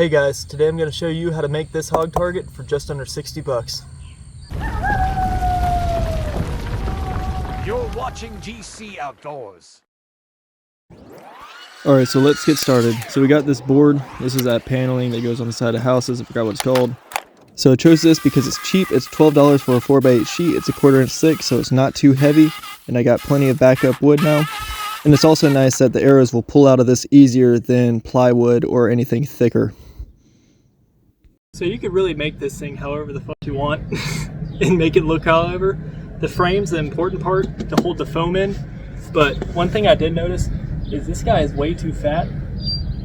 Hey guys, today I'm going to show you how to make this hog target for just under 60 bucks. You're watching GC Outdoors. Alright, so let's get started. So we got this board. This is that paneling that goes on the side of houses. I forgot what it's called. So I chose this because it's cheap. It's $12 for a 4x8 sheet. It's a 1/4 inch thick, so it's not too heavy. And I got plenty of backup wood now. And it's also nice that the arrows will pull out of this easier than plywood or anything thicker. So you could really make this thing however the fuck you want and make it look however. The frame's the important part to hold the foam in. But one thing I did notice is this guy is way too fat.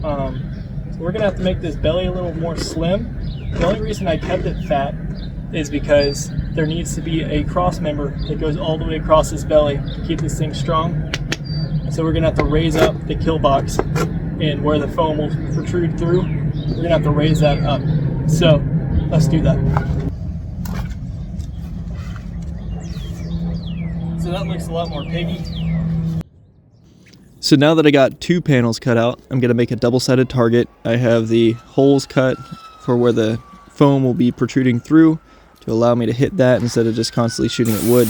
So we're gonna have to make this belly a little more slim. The only reason I kept it fat is because there needs to be a cross member that goes all the way across this belly to keep this thing strong. So we're gonna have to raise up the kill box, and where the foam will protrude through, we're gonna have to raise that up. So let's do that. So that looks a lot more piggy. So now that I got two panels cut out, I'm going to make a double-sided target. I have the holes cut for where the foam will be protruding through to allow me to hit that instead of just constantly shooting at wood.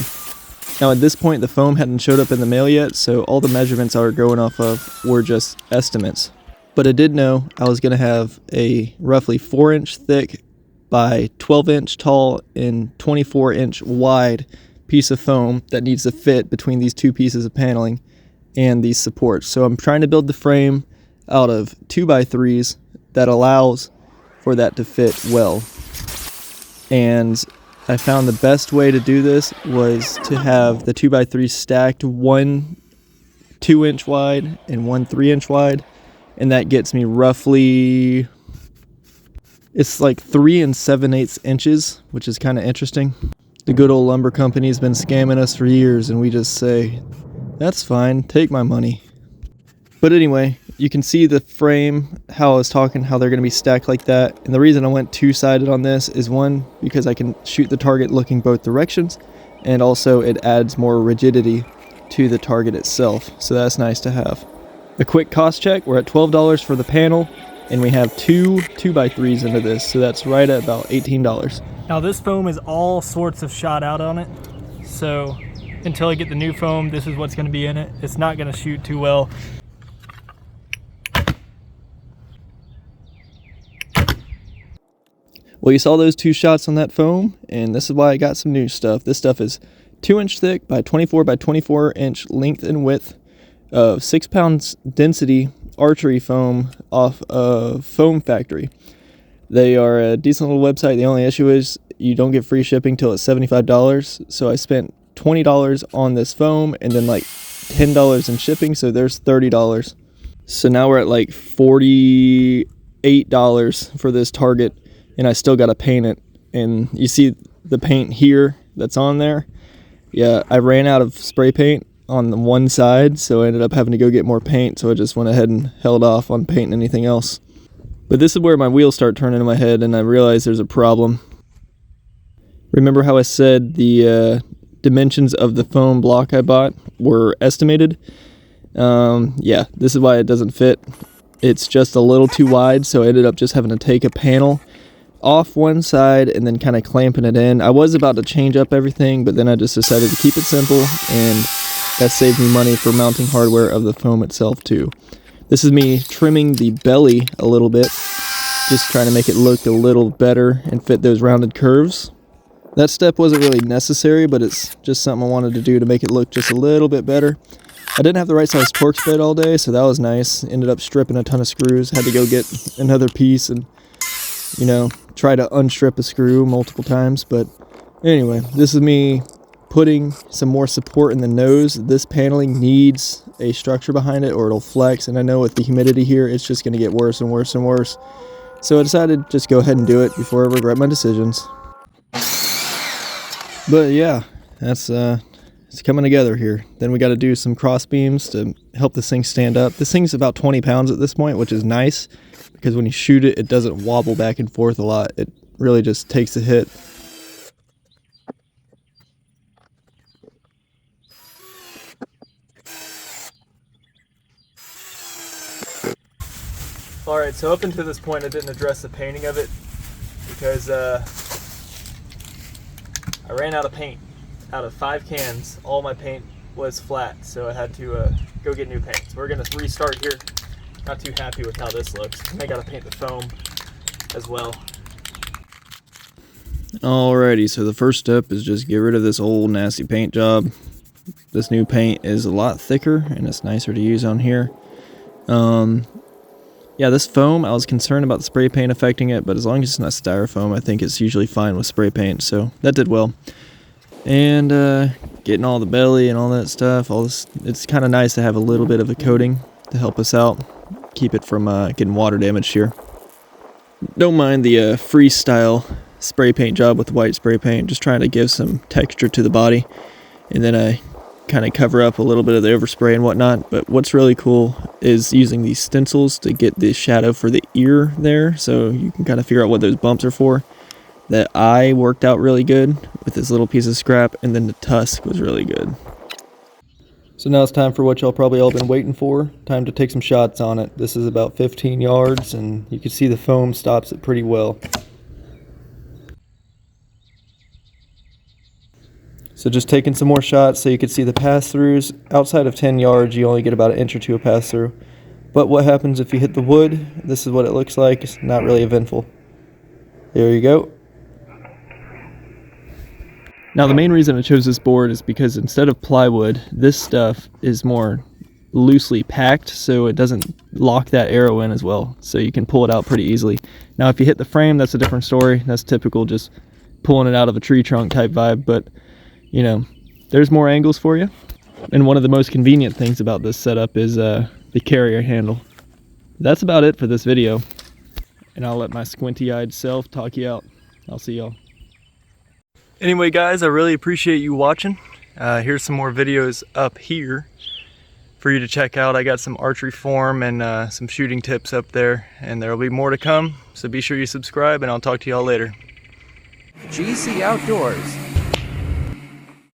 Now at this point the foam hadn't showed up in the mail yet, so all the measurements I were going off of were just estimates. But I did know I was going to have a roughly 4-inch thick by 12-inch tall and 24-inch wide piece of foam that needs to fit between these two pieces of paneling and these supports. So I'm trying to build the frame out of 2x3s that allows for that to fit well. And I found the best way to do this was to have the 2x3 stacked, one 2-inch wide and one 3-inch wide. And that gets me roughly, it's like 3 7/8 inches, which is kind of interesting. The good old lumber company has been scamming us for years, and we just say, that's fine, take my money. But anyway, you can see the frame, how I was talking, how they're going to be stacked like that. And the reason I went two-sided on this is, one, because I can shoot the target looking both directions, and also it adds more rigidity to the target itself. So that's nice to have. A quick cost check, we're at $12 for the panel, and we have two 2x3s into this, so that's right at about $18. Now this foam is all sorts of shot out on it, so until I get the new foam, this is what's going to be in it. It's not going to shoot too well. Well, you saw those two shots on that foam, and this is why I got some new stuff. This stuff is 2-inch thick by 24 by 24 inch length and width of 6 pounds density Archery foam off of Foam Factory. They are a decent little website. The only issue is you don't get free shipping till it's $75. So I spent $20 on this foam and then like $10 in shipping, so there's $30. So now we're at like $48 for this target, and I still got to paint it. And you see the paint here that's on there. Yeah, I ran out of spray paint on the one side, so I ended up having to go get more paint, so I just went ahead and held off on painting anything else. But this is where my wheels start turning in my head, and I realize there's a problem. Remember how I said the dimensions of the foam block I bought were estimated? Yeah, this is why it doesn't fit. It's just a little too wide, so I ended up just having to take a panel off one side and then kind of clamping it in. I was about to change up everything, but then I just decided to keep it simple, and that saved me money for mounting hardware of the foam itself too. This is me trimming the belly a little bit, just trying to make it look a little better and fit those rounded curves. That step wasn't really necessary, but it's just something I wanted to do to make it look just a little bit better. I didn't have the right size Torx bit all day, so that was nice. Ended up stripping a ton of screws, had to go get another piece and, you know, try to unstrip a screw multiple times. But anyway, this is me putting some more support in the nose. This paneling needs a structure behind it or it'll flex, and I know with the humidity here it's just going to get worse and worse and worse. So I decided to just go ahead and do it before I regret my decisions. But yeah, that's it's coming together here. Then we got to do some cross beams to help this thing stand up. This thing's about 20 pounds at this point, which is nice because when you shoot it, it doesn't wobble back and forth a lot. It really just takes a hit. Alright, so up until this point I didn't address the painting of it because I ran out of paint. Out of 5 cans, all my paint was flat, so I had to go get new paint. So we're going to restart here. Not too happy with how this looks. And I got to paint the foam as well. Alrighty, so the first step is just get rid of this old nasty paint job. This new paint is a lot thicker and it's nicer to use on here. Yeah, this foam, I was concerned about the spray paint affecting it, but as long as it's not styrofoam, I think it's usually fine with spray paint, so that did well. And getting all the belly and all that stuff, all this, it's kind of nice to have a little bit of a coating to help us out, keep it from getting water damage here. Don't mind the freestyle spray paint job with white spray paint, just trying to give some texture to the body, and then I kind of cover up a little bit of the overspray and whatnot. But what's really cool is using these stencils to get the shadow for the ear there, so you can kind of figure out what those bumps are for. That eye worked out really good with this little piece of scrap, and then the tusk was really good. So now it's time for what y'all probably all been waiting for. Time to take some shots on it. This is about 15 yards, and you can see the foam stops it pretty well. So just taking some more shots so you can see the pass-throughs. Outside of 10 yards, you only get about an inch or two of pass-through. But what happens if you hit the wood? This is what it looks like. It's not really eventful. There you go. Now the main reason I chose this board is because instead of plywood, this stuff is more loosely packed, so it doesn't lock that arrow in as well, so you can pull it out pretty easily. Now if you hit the frame, that's a different story. That's typical, just pulling it out of a tree trunk type vibe, but you know, there's more angles for you. And one of the most convenient things about this setup is the carrier handle. That's about it for this video, and I'll let my squinty-eyed self talk you out. I'll see y'all. Anyway guys, I really appreciate you watching. Here's some more videos up here for you to check out. I got some archery form and some shooting tips up there, and there will be more to come, so be sure you subscribe, and I'll talk to y'all later. GC Outdoors.